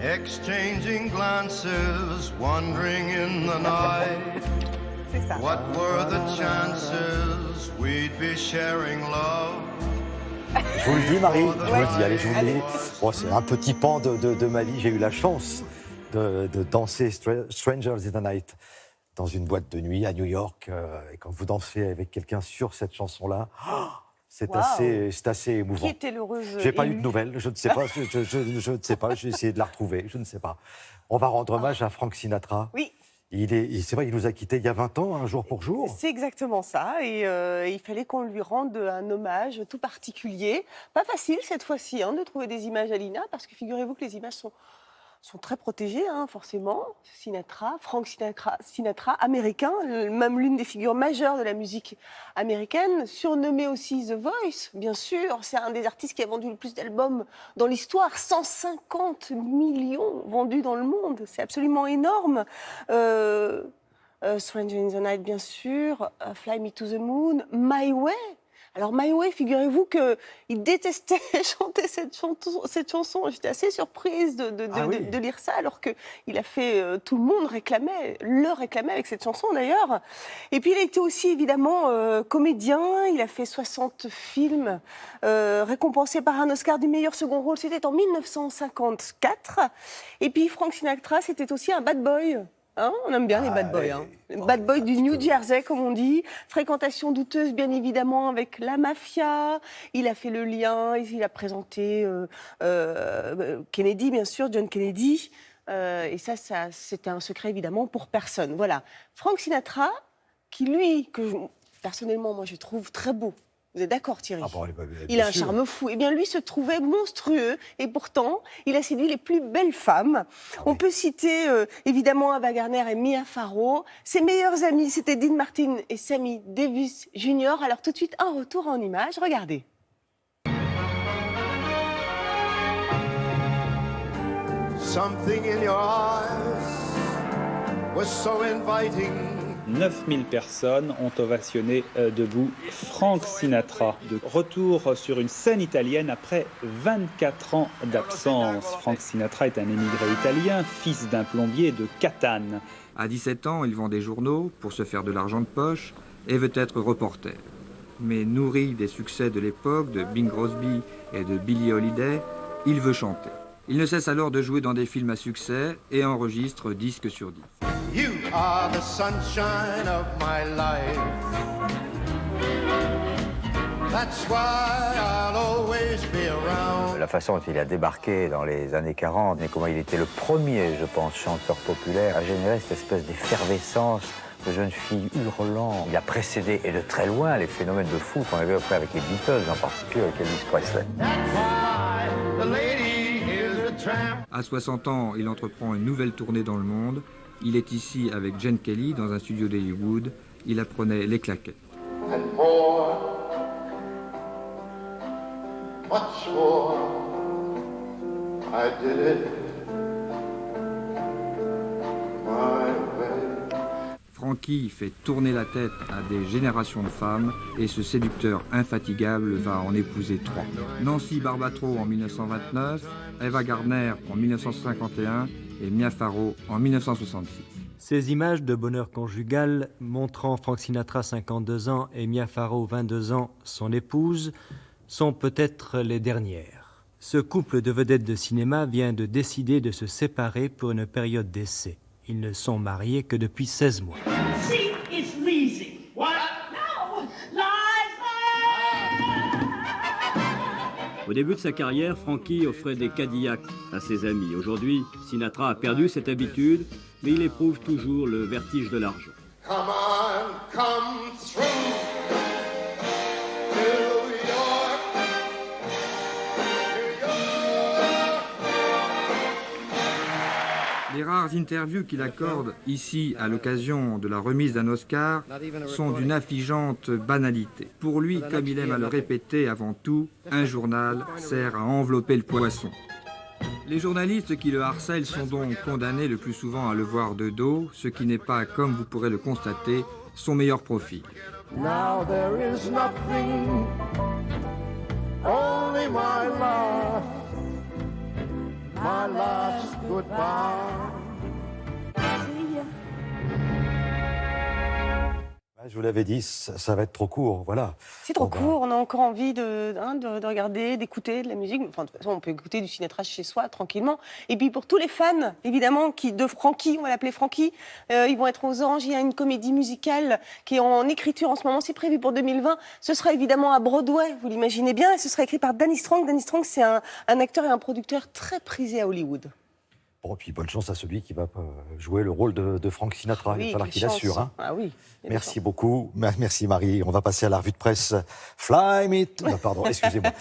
Exchanging glances, wandering in the night. What were the chances we'd be sharing love? Je vous le dis, Marie, je vous le dis, allez, je vous le dis. Bon, c'est un petit pan de ma vie. J'ai eu la chance de danser Strangers in the Night dans une boîte de nuit à New York. Et quand vous dansez avec quelqu'un sur cette chanson-là, c'est assez émouvant. Qui était l'heureuse J'ai pas eu de nouvelles, je ne sais pas, je ne sais pas, j'ai essayé de la retrouver, je ne sais pas. On va rendre hommage à Frank Sinatra. Oui. C'est vrai, il nous a quittés il y a 20 ans, un jour pour jour. C'est exactement ça, et il fallait qu'on lui rende un hommage tout particulier. Pas facile cette fois-ci de trouver des images à l'INA, parce que figurez-vous que les images sont très protégées, forcément. Frank Sinatra, américain, même l'une des figures majeures de la musique américaine, surnommé aussi The Voice, bien sûr. C'est un des artistes qui a vendu le plus d'albums dans l'histoire, 150 millions vendus dans le monde, c'est absolument énorme. Stranger in the Night, bien sûr, Fly Me to the Moon, My Way. Alors My Way, figurez-vous qu'il détestait chanter cette chanson. J'étais assez surprise de lire ça, alors qu'il a fait, tout le monde le réclamait avec cette chanson d'ailleurs. Et puis il a été aussi évidemment comédien, il a fait 60 films, récompensé par un Oscar du meilleur second rôle, c'était en 1954. Et puis Frank Sinatra, c'était aussi un bad boy. On aime bien les bad boys. Bad boy du New Jersey, comme on dit. Fréquentation douteuse, bien évidemment, avec la mafia. Il a fait le lien, il a présenté Kennedy, bien sûr, John Kennedy. Et ça, c'était un secret, évidemment, pour personne. Voilà. Frank Sinatra, qui, lui, personnellement, moi, je trouve très beau. Vous êtes d'accord, Thierry? Il a un charme fou. Eh bien, lui se trouvait monstrueux. Et pourtant, il a séduit les plus belles femmes. On peut citer, évidemment, Ava Gardner et Mia Farrow. Ses meilleurs amis, c'était Dean Martin et Sammy Davis Jr. Alors, tout de suite, un retour en image. Regardez. Something in your eyes was so inviting. 9000 personnes ont ovationné debout Frank Sinatra. De retour sur une scène italienne après 24 ans d'absence. Frank Sinatra est un émigré italien, fils d'un plombier de Catane. À 17 ans, il vend des journaux pour se faire de l'argent de poche et veut être reporter. Mais nourri des succès de l'époque, de Bing Crosby et de Billie Holiday, il veut chanter. Il ne cesse alors de jouer dans des films à succès et enregistre disque sur disque. You are the sunshine of my life. That's why I'll always be around. La façon dont il a débarqué dans les années 40 et comment il était le premier, je pense, chanteur populaire à générer cette espèce d'effervescence de jeunes filles hurlant. Il a précédé, et de très loin, les phénomènes de foule qu'on avait après avec les Beatles, en particulier avec Elvis Presley. À 60 ans, il entreprend une nouvelle tournée dans le monde. Il est ici avec Gene Kelly dans un studio d'Hollywood. Il apprenait les claquettes. And more, much more, I did it my way. Frankie fait tourner la tête à des générations de femmes et ce séducteur infatigable va en épouser 3. Nancy Barbatro en 1929, Ava Gardner en 1951 et Mia Farrow en 1966. Ces images de bonheur conjugal montrant Frank Sinatra 52 ans et Mia Farrow 22 ans, son épouse, sont peut-être les dernières. Ce couple de vedettes de cinéma vient de décider de se séparer pour une période d'essai. Ils ne sont mariés que depuis 16 mois. See, it's easy. What? No, Au début de sa carrière, Frankie offrait des Cadillacs à ses amis. Aujourd'hui, Sinatra a perdu cette habitude, mais il éprouve toujours le vertige de l'argent. Come on, come through New York, New York. Les rares interviews qu'il accorde ici à l'occasion de la remise d'un Oscar sont d'une affligeante banalité. Pour lui, comme il aime à le répéter avant tout, un journal sert à envelopper le poisson. Les journalistes qui le harcèlent sont donc condamnés le plus souvent à le voir de dos, ce qui n'est pas, comme vous pourrez le constater, son meilleur profil. Now there is nothing, only my love. my last goodbye. Je vous l'avais dit, ça va être trop court, voilà. C'est trop court, on a encore envie de regarder, d'écouter de la musique. Enfin, de toute façon, on peut écouter du Sinatra chez soi, tranquillement. Et puis pour tous les fans, évidemment, de Frankie, on va l'appeler Frankie, ils vont être aux Anges. Il y a une comédie musicale qui est en écriture en ce moment, c'est prévu pour 2020. Ce sera évidemment à Broadway, vous l'imaginez bien, et ce sera écrit par Danny Strong. Danny Strong, c'est un acteur et un producteur très prisé à Hollywood. Bon, puis bonne chance à celui qui va jouer le rôle de Frank Sinatra. Oui, il va falloir qu'il assure. Hein. Ah oui. Merci beaucoup. Merci Marie. On va passer à la revue de presse. Fly me... Pardon, excusez-moi.